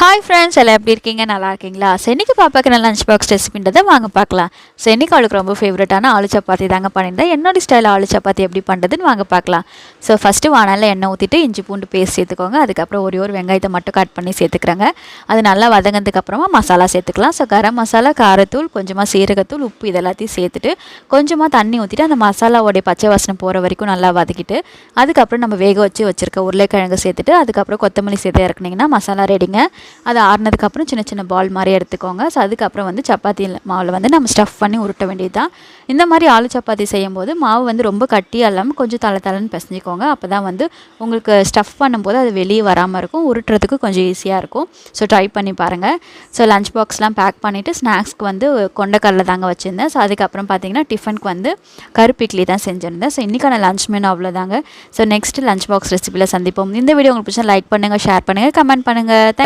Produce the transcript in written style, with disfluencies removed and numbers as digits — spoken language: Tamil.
ஹாய் ஃப்ரெண்ட்ஸ், எல்லாம் எப்படி இருக்கீங்க? நல்லா இருக்கீங்களா? ஸோ இன்றைக்கி பாப்பாக்கு நான் லஞ்ச் பாக்ஸ் ரெசிபின்றதை வாங்க பார்க்கலாம். ஸோ இன்றைக்கி அவளுக்கு ரொம்ப ஃபேவரட்டான ஆலு சப்பாத்தி தாங்க பண்ணியிருந்தேன். என்னோட ஸ்டைல் ஆலு சப்பாத்தி எப்படி பண்ணுறதுன்னு வாங்க பார்க்கலாம். ஸோ ஃபஸ்ட்டு வானலில் எண்ணெய் ஊற்றிட்டு இஞ்சி பூண்டு பேஸ்ட் சேர்த்துக்கோங்க. அதுக்கப்புறம் ஒரு வெங்காயத்தை மட்டும் கட் பண்ணி சேர்த்துக்கிறேங்க. அது நல்லா வதங்கினதுக்கப்புறமா மசாலா சேர்த்துக்கலாம். ஸோ கரம் மசாலா, காரத்தூள், கொஞ்சமாக சீரகத்தூள், உப்பு இது எல்லாத்தையும் சேர்த்துட்டு கொஞ்சமாக தண்ணி ஊற்றிட்டு அந்த மசாலாவோடைய பச்சை வாசனை போகிற வரைக்கும் நல்லா வதக்கிட்டு அதுக்கப்புறம் நம்ம வேக வச்சுருக்க உருளைக்கிழங்கு சேர்த்துட்டு அதுக்கப்புறம் கொத்தமல்லி சேர்த்து இறக்குனிங்கன்னா மசாலா ரெடிங்க. அது ஆறுனதுக்கப்புறம் சின்ன சின்ன பால் மாதிரி எடுத்துக்கோங்க. ஸோ அதுக்கப்புறம் வந்து சப்பாத்தி மாவில் வந்து நம்ம ஸ்டஃப் பண்ணி உருட்ட வேண்டியது தான். இந்த மாதிரி ஆலு சப்பாத்தி செய்யும்போது மாவு வந்து ரொம்ப கட்டியாக இல்லாமல் கொஞ்சம் தளன்னு பிசைஞ்சிக்கோங்க. அப்போ தான் வந்து உங்களுக்கு ஸ்டஃப் பண்ணும்போது அது வெளியே வராமல் இருக்கும், உருட்டுறதுக்கு கொஞ்சம் ஈஸியாக இருக்கும். ஸோ ட்ரை பண்ணி பாருங்கள். ஸோ லஞ்ச் பாக்ஸ்லாம் பேக் பண்ணிவிட்டு ஸ்நாக்ஸ்க்கு வந்து கொண்டைக்கடலை தாங்க வச்சுருந்தேன். ஸோ அதுக்கப்புறம் பார்த்தீங்கன்னா டிஃபனுக்கு வந்து கருப்பு இட்லி தான் செஞ்சுருந்தேன். ஸோ இன்றைக்கான லஞ்ச் மெனு அவ்வளோதாங்க. ஸோ நெக்ஸ்ட் லஞ்ச் பாக்ஸ் ரெசிபியில் சந்திப்போம். இந்த வீடியோ உங்களுக்கு பிடிச்சா லைக் பண்ணுங்கள், ஷேர் பண்ணுங்கள், கமெண்ட் பண்ணுங்கள்.